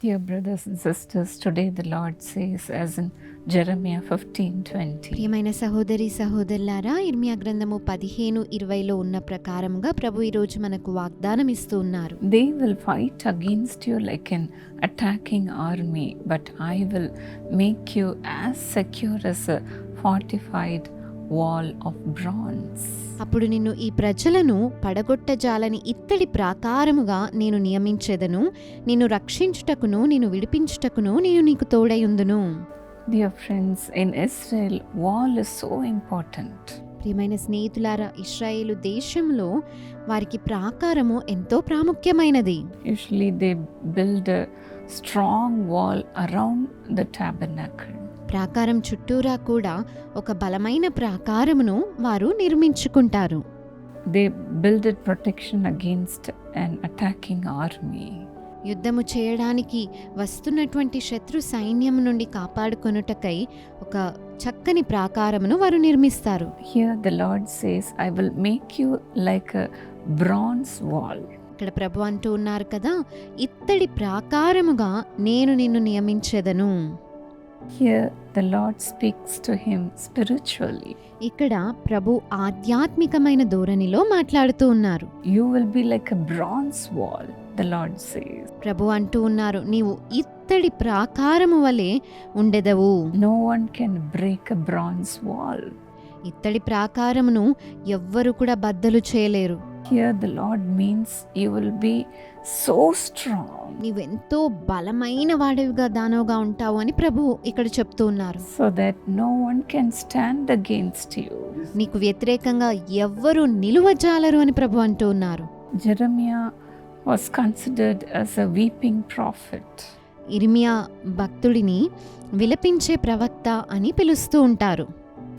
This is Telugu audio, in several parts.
Dear brothers and sisters, today the Lord says, as in Jeremiah 15:20, ప్రియమైన సహోదరి సహోదరులారా, ఇర్మియా గ్రంథము 15:20లో ఉన్న ప్రకారముగా ప్రభు ఈరోజు మనకు వాగ్దానం ఇస్తూ ఉన్నారు. they will fight against you like an attacking army, but I will make you as secure as a fortified wall of bronze. అప్పుడు నిన్ను ఈ ప్రజలను పడగొట్టజాలని ఇత్తడి ప్రాకారముగా నేను నియమించెదను. నిన్ను రక్షించుటకును నిన్ను విడిపించుటకును నేను నీకు తోడయుందును. Dear friends, in Israel, wall is so important. ప్రియమైన స్నేహితులారా, ఇశ్రాయేలు దేశంలో వారికి ప్రాకారము ఎంతో ప్రాముఖ్యమైనది. Usually they build a strong wall around the tabernacle. ప్రాకారం చుట్టూరా కూడా ఒక బలమైన ప్రాకారమును వారు నిర్మించుకుంటారు. They builded protection against an attacking army. యుద్ధము చేయడానికి వస్తున్నటువంటి శత్రు సైన్యం నుండి కాపాడుకొనుటకై ఒక చక్కని ప్రాకారమును వారు నిర్మిస్తారు. Here the Lord says, I will make you like a bronze wall. ఇక్కడ ప్రభు అంటూ ఉన్నారు కదా, ఇత్తడి ప్రాకారముగా నేను నిన్ను నియమించెదను. Here the Lord speaks to him spiritually. ఇక్కడ ప్రభు ఆధ్యాత్మికమైన ధోరణిలో మాట్లాడుతూ ఉన్నారు. You will be like a bronze wall, the Lord says. ప్రభు అంటూ ఉన్నారు, నీవు ఇత్తడి ప్రాకారము వలె ఉండెదవు. No one can break a bronze wall. ఇత్తడి ప్రాకారమును ఎవ్వరు కూడా బద్దలు చేయలేరు. Here the Lord means you will be so strong. నీవెంతో బలమైన వాడివిగా దానవుగా ఉంటావు అని ప్రభు ఇక్కడ చెప్తూ ఉన్నారు. So that no one can stand against you. నీకు వ్యతిరేకంగా ఎవ్వరు నిలువజాలరు అని ప్రభు అంటూ ఉన్నారు. Jeremiah was considered as a weeping prophet. ఇర్మియా భక్తుడిని విలపించే ప్రవక్త అని పిలుస్తూ ఉంటారు.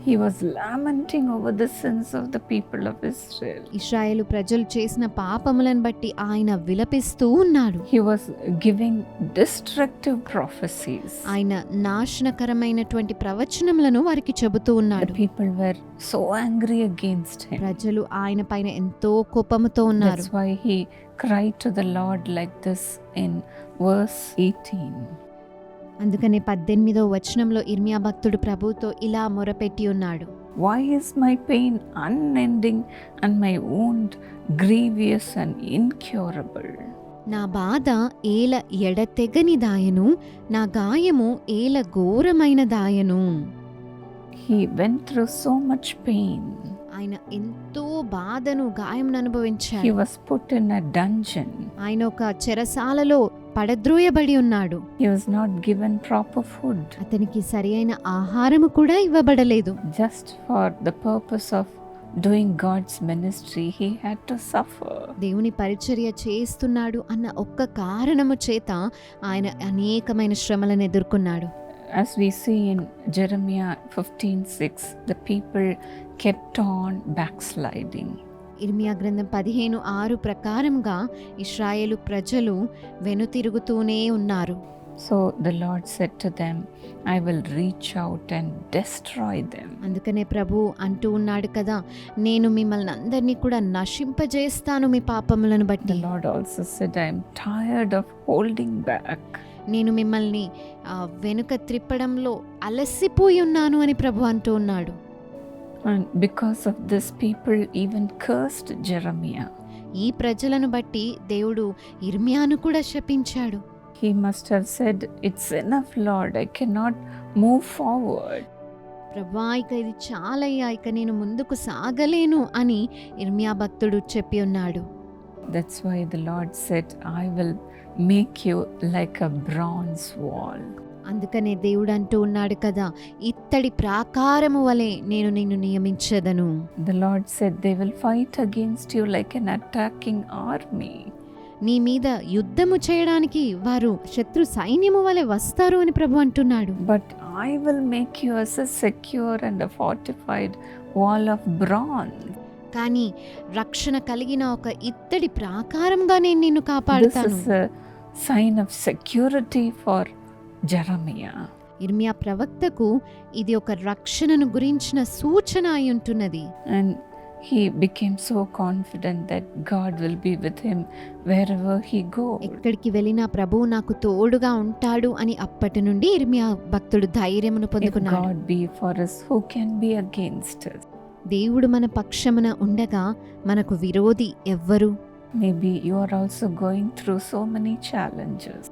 He was lamenting over the sins of the people of Israel. ఇశ్రాయేలు ప్రజలు చేసిన పాపములను బట్టి ఆయన విలపిస్తూ ఉన్నాడు. He was giving destructive prophecies. ఆయన నాశనకరమైనటువంటి ప్రవచనములను వారికి చెబుతూ The ఉన్నాడు. people were so angry against him. ప్రజలు ఆయన పైన ఎంతో కోపముతో ఉన్నారు. That's why he cried to the Lord like this in verse 18. అందుకనే 18వ వచనంలో ఇర్మియా భక్తుడు ప్రభువుతో ఇలా మొరపెట్టి ఉన్నాడు. Why is my pain unending and my wound grievous and incurable? నా బాధ ఏల ఎడతెగని దాయను, నా గాయము ఏల ఘోరమైన దాయను. He went through so much pain. ఆయన ఎంతో బాధను గాయమును He అనుభవించాడు. was put in a dungeon. ఆయన ఒక చెరసాలలో పడద్రోయబడి ఉన్నాడు. He was not given proper food. అతనికి సరియైన ఆహారము కూడా ఇవ్వబడలేదు. Just for the purpose of doing God's ministry, he had to suffer. దేవుని పరిచర్య చేస్తున్నాడు అన్న ఒక్క కారణము చేత ఆయన అనేకమైన శ్రమలను ఎదుర్కొన్నాడు. As we see in Jeremiah 15:6, the people kept on backsliding. ఇర్మియా గ్రంథం 15:6 ప్రకారంగా ఇశ్రాయేలు ప్రజలు వెనుతిరుగుతూనే ఉన్నారు. So the Lord said to them, I will reach out and destroy them. అందుకనే ప్రభు అంటూ ఉన్నాడు కదా, నేను మిమ్మల్ని అందరినీ కూడా నశింపజేస్తాను మీ పాపములను The బట్టి. Lord also said, I am tired of holding back. నేను మిమ్మల్ని వెనుక త్రిప్పడంలో అలసిపోయి ఉన్నాను అని ప్రభు అంటూ ఉన్నాడు. And because of this, people even cursed Jeremiah. ఈ ప్రజలను బట్టి దేవుడు ఇర్మియాను కూడా శపించాడు. He must have said, it's enough, Lord, I cannot move forward. ప్రభా, ఇక ఇది చాలయ్యా, ఇక నేను ముందుకు సాగలేను అని ఇర్మియా భక్తుడు చెప్పి ఉన్నాడు. That's why the Lord said, I will make you like a bronze wall. అందుకనే దేవుడు అంటూ ఉన్నాడు కదా, ఇత్తడి ప్రాకారము వలె నేను నిన్ను నియమించెదను. The Lord said, they will fight against you like an attacking army. నీ మీద యుద్ధము చేయడానికి వారు శత్రు సైన్యము వలె వస్తారు అని ప్రభు అంటున్నాడు. But I will make you as a secure and a fortified wall of bronze. కానీ రక్షణ కలిగిన ఒక ఇత్తడి ప్రాకారంగా నేను నిన్ను This కాపాడుతాను. is a sign of security for Jeremiah. ఇర్మియా ప్రవక్తకు ఇది ఒక రక్షణను గురించిన సూచన అయి ఉంటున్నది. And he became so confident that God will be with him wherever he goes. ఎక్కడికి వెళ్ళినా ప్రభువు నాకు తోడుగా ఉంటాడు అని అప్పటి నుండి ఇర్మియా భక్తుడు ధైర్యమును If పొందుకున్నాడు. God be for us, who can be against us? దేవుడు మన పక్షమున ఉండగా మనకు విరోధి ఎవ్వరు? Maybe you are also going through so many challenges,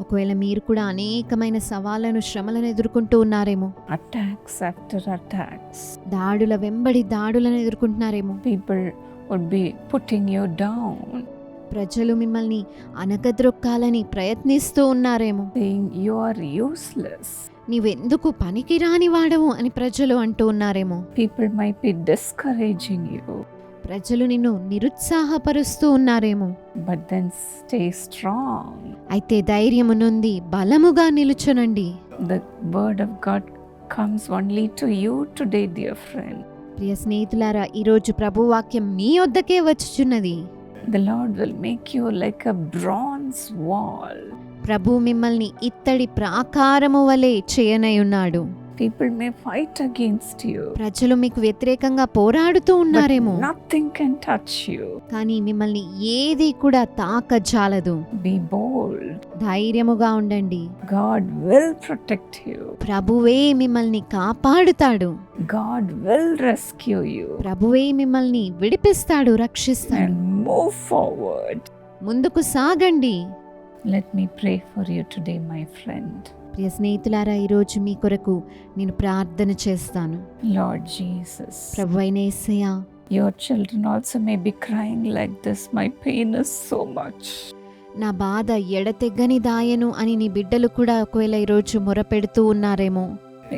ఒకవేళ మీరు కూడా అనేకమైన సవాళ్లను శ్రమలను ఎదుర్కొంటూ ఉన్నారేమో. attacks after attacks. దాడుల వెంబడి దాడులను ఎదుర్కొంటున్నారేమో. People would be putting you down, ప్రజలు మిమ్మల్ని అనగద్రొక్కాలని ప్రయత్నిస్తూ ఉన్నారేమో. saying you are useless. నీవెందుకు పనికి రాని వాడవు అని ప్రజలు అంటూ ఉన్నారేమో. People might be discouraging you, ప్రజలు నిన్ను నిరుత్సాహపరుస్తూ ఉన్నారేమో. but then stay strong. అయితే ధైర్యము నుండి బలముగా నిలుచునండి. The word of God comes only to you today, dear friend. ప్రియ స్నేహితులారా, ఈరోజు ప్రభు వాక్యం మీ వద్దకే వచ్చుచున్నది. The Lord will make you like a bronze wall. ప్రభు మిమ్మల్ని ఇత్తడి ప్రాకారము వలె చేయనయున్నాడు. People may fight against you, ప్రజలు మీకు వ్యతిరేకంగా పోరాడుతూ but ఉన్నారేమో. nothing can touch you. కానీ మిమ్మల్ని ఏది కూడా తాకజాలదు. Be bold. ధైర్యముగా ఉండండి. God will protect you. ప్రభువే మిమ్మల్ని కాపాడుతాడు. God will rescue you. ప్రభువే మిమ్మల్ని విడిపిస్తాడు, రక్షిస్తాడు. And move forward. ముందుకు సాగండి. Let me pray for you today, my friend. ప్రియ స్నేహితులారా, ఈరోజు మీ కొరకు నేను ప్రార్థన చేస్తాను. Lord Jesus, ప్రభువైన యేసయ్యా, your children also may be crying like this. My pain is so much. నా బాధ ఎడతెగ్గని దాయను అని నీ బిడ్డలు కూడా ఒకవేళ ఈరోజు మొరపెడుతూ ఉన్నారేమో.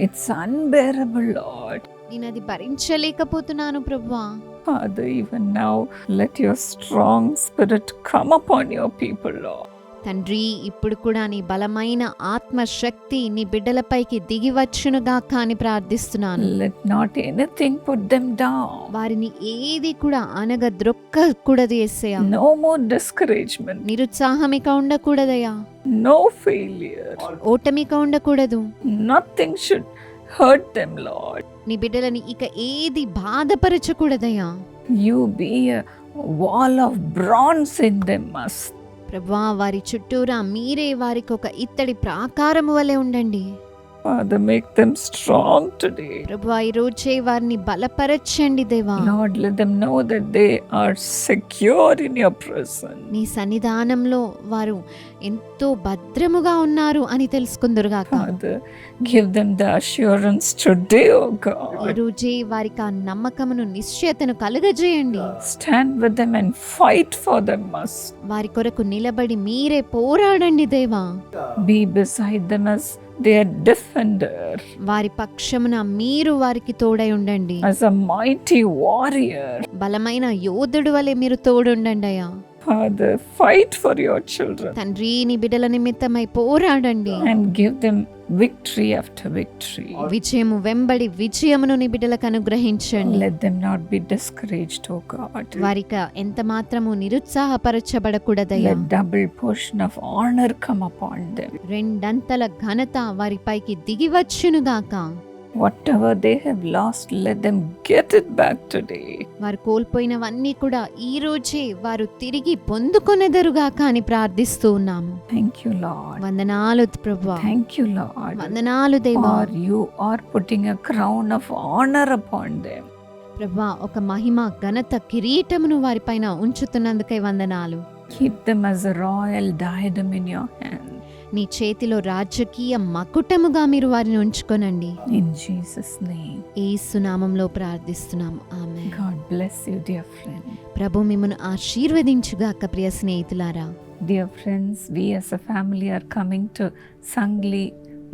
It's unbearable, Lord. నేను అది భరించలేకపోతున్నాను ప్రభువా. Father, even now, let your strong spirit come upon your people, Lord. తండ్రి, ఇప్పుడు కూడా నీ బలమైన ఆత్మశక్తి నీ బిడ్డలపైకి దిగి వచ్చునుగా అని ప్రార్థిస్తున్నాను. Let not anything put them down. వారిని ఏది కూడా అనగద్రొక్కకూడదు యేసయ్యా. No more discouragement. నిరుత్సాహమిక ఉండకూడదయ్యా. No failure. ఓటమిక ఉండకూడదు. Nothing should hurt them, Lord. నీ బిడ్డలని ఇక ఏది బాధపరచకూడదయ్యా. You be a wall of bronze in them, must. ప్రభువా, వారి చుట్టూరా మీరే వారికి ఒక ఇత్తడి ప్రాకారము వలె ఉండండి. Father, make them strong today. ప్రభువా, ఈ రోజే వారిని బలపరచండి దేవా. Lord, let them know that they are secure in your presence. నీ సన్నిధానంలో వారు ఎంతో భద్రముగా ఉన్నారు అని తెలుసుకుందురుగాక. Father, give them the assurance today, O ఈ God. రోజే వారికి ఆ నమ్మకమును, నిశ్చయతను కలుగజేయండి. Stand with them and fight for them, must. వారి కొరకు నిలబడి మీరే పోరాడండి దేవా. Be beside them as their defender, వారి పక్షమున మీరు వారికి తోడై ఉండండి. as a mighty warrior. బలమైన యోధుడు వలె మీరు తోడుండండి అయ్యా. Father, fight for your children తండ్రి, నీ బిడ్డల నిమిత్తమై పోరాడండి. and give them victory after victory. విజయము వెంబడి విజయమును నీ బిడ్డలకు అనుగ్రహించండి. Let them not be discouraged, O God. వారికి ఎంత మాత్రము నిరుత్సాహపరచబడకూడదయ్యా. Let double portion of honor come upon them. రెండంతల ఘనత వారిపైకి దిగివచ్చునుగాక. Whatever they have lost, let them get it back today. వారు కోల్పోయినవన్నీ కూడా ఈ రోజే వారు తిరిగి పొందుకొనెదరుగాక అని ప్రార్థిస్తూ ఉన్నాము. Thank you, Lord. వందనాలు ప్రభువా. Thank you, Lord. వందనాలు దేవా. For you are putting a crown of honor upon them. ప్రభువా, ఒక మహిమ ఘనత కిరీటమును వారిపైన ఉంచుతున్నందుకై వందనాలు. Keep them as a royal diadem in your hand. నీ చేతిలో రాజకీయ మకుటముగా మీరు వారిని ఉంచుకొనండి. In Jesus' name. యేసు నామములో ప్రార్థిస్తున్నాము. ఆమేన్. God bless you, dear friend. ప్రభు మిమ్మును ఆశీర్వదించుగాక. ప్రియ స్నేహితులారా, Dear friends, we as a family are coming to Sangli,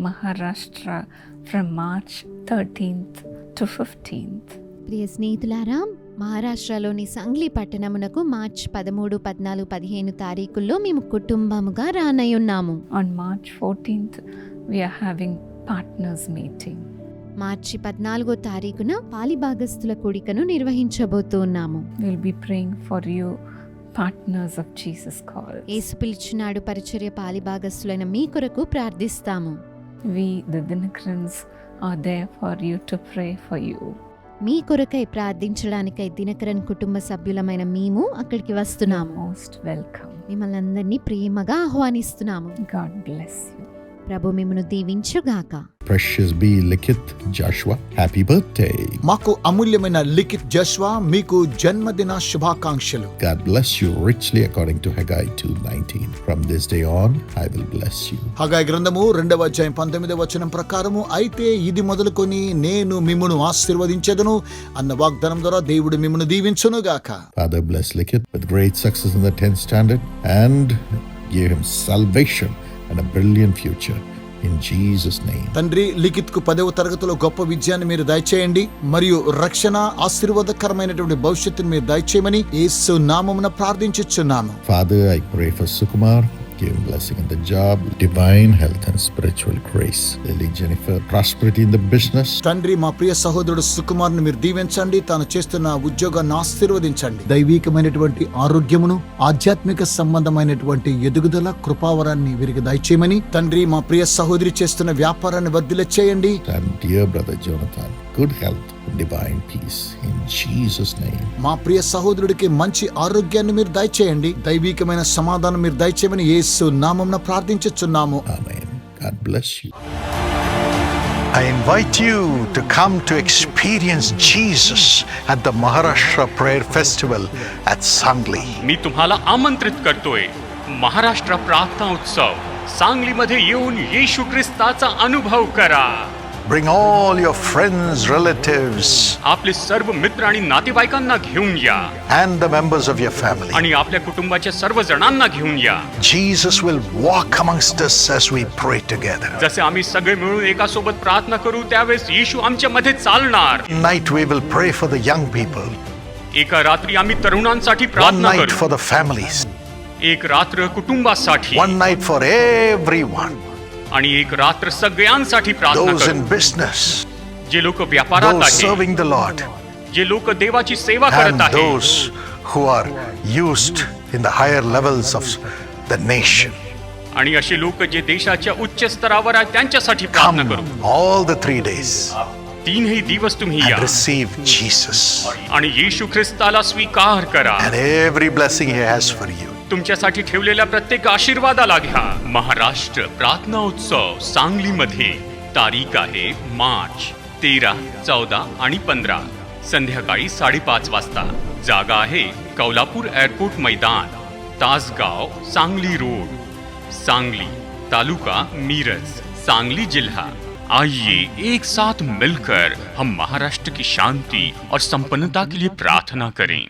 Maharashtra from March 13th to 15th. ప్రియ స్నేహితులారా, మహారాష్ట్రలోని సంగ్లీ పట్టణమునకు మార్చి 13, 14, 15 తారీఖుల్లో మేము కుటుంబముగా రానయ్యున్నాము. On March 14th, we are having partners meeting. మార్చి 14వ తారీఖున పాలిభాగస్తుల కూడికను నిర్వహించబోతూ ఉన్నాము. We'll be praying for you, partners of Jesus Call. యేసు పిలుచున్నాడు పరిచర్య పాలిభాగస్తులైన మీ కొరకు ప్రార్థిస్తాము. We, the Dinakarans, are there for you to pray for you. మీ కొరకై ప్రార్థించడానికై దినకరన్ కుటుంబ సభ్యులమైన మేము అక్కడికి వస్తున్నాము. Most welcome. మిమ్మల్ని అందరినీ ప్రేమగా ఆహ్వానిస్తున్నాము. God bless you. ప్రభు మిమ్మను దీవించుగాక. Precious B. Likith Joshua, happy birthday. మాకు అమూల్యమైన లిఖిత్ జస్వా మీకు జన్మదిన శుభాకాంక్షలు. God bless you richly according to Haggai 2:19. From this day on, I will bless you. హగ్గయి గ్రంథము 2వ అధ్యాయం 19వ వచనం ప్రకారము అయితే ఇది మొదలుకొని నేను మిమ్మును ఆశీర్వదించెదను అన్న వాగ్దానం ద్వారా దేవుడు మిమ్మును దీవించును గాక. Father, bless Likith with great success in the 10th standard and give him salvation and a brilliant future. In Jesus' name. తండ్రి లిఖిత్ కు 10వ తరగతిలో గొప్ప విజయాన్ని మీరు దయచేయండి మరియు రక్షణ ఆశీర్వాదకరమైనటువంటి భవిష్యత్తును మీరు దయచేయమని యేసు నామమున ప్రార్థించుచున్నాను. Father, I pray for Sukumar. Give him blessing in the job, divine health and spiritual grace. Lily Jennifer, prosperity in the business. తండ్రి మా ప్రియ సహోదరుడు సుకుమార్ని మీరు దీవించండి, తాను చేస్తున్న ఉద్యోగాన్ని ఆశీర్వదించండి. దైవికమైనటువంటి ఆరోగ్యమును, ఆధ్యాత్మిక సంబంధమైనటువంటి ఎదుగుదల కృపావరాన్ని వీరికి దయచేయమని తండ్రి మా ప్రియ సహోదరి చేస్తున్న వ్యాపారాన్ని వర్ధిల్ల చేయండి. And dear brother Jonathan, good health and divine peace in Jesus' name. మా ప్రియ సహోదరుడికి మంచి ఆరోగ్యాన్ని మీరు దయచేయండి, దైవికమైన సమాధానం మీరు దయచేయమని యేసు నామమున ప్రార్థించుచున్నాము. Amen. God bless you. I invite you to come to experience Jesus at the Maharashtra Prayer Festival at Sangli. मी तुम्हाला आमंत्रित करतोय महाराष्ट्र प्रार्थना उत्सव सांगलीमध्ये येऊन येशू ख्रिस्ताचा अनुभव करा. Bring all your friends, relatives, आपले सर्व मित्र आणि नातेवाईकांना घेऊन या and the members of your family. आणि आपल्या कुटुंबाच्या सर्व जणांना घेऊन या. Jesus will walk amongst us as we pray together. जसे आम्ही सगळे मिळून एका सोबत प्रार्थना करू त्यावेळेस येशू आमच्या मध्ये चालणार. Tonight we will pray for the young people. एका रात्री आम्ही तरुणांसाठी One प्रार्थना night for करू. the families. एक रात्र कुटुंबासाठी One night for everyone. आणि एक रात्र सगळ्यांसाठी प्रार्थना Those in करू. business, जे लोक व्यापारात those आहेत, serving the Lord, जे लोक देवाची सेवा and करत आहेत, those who are used in the higher levels of the nation. आणि असे लोक जे देशाच्या उच्च स्तरावर आहेत त्यांच्यासाठी प्रार्थना Come करू. all the 3 days तीनही दिवस तुम्ही या and receive Jesus आणि येशू ख्रिस्ताला स्वीकार करा. and every blessing He has for you. तुमच्यासाठी ठेवलेल्या प्रत्येक आशीर्वादाला घ्या. महाराष्ट्र प्रार्थना उत्सव सांगलीमध्ये तारीख आहे मार्च 13, 14 आणि 15 संध्याकाळी 5:30 वाजता. जागा आहे कौलापूर एअरपोर्ट मैदान, तासगाव, सांगली रोड, सांगली, तालुका मिरज, सांगली जिल्हा. आइए एक साथ मिलकर हम महाराष्ट्र की शांति और संपन्नता के लिए प्रार्थना करें.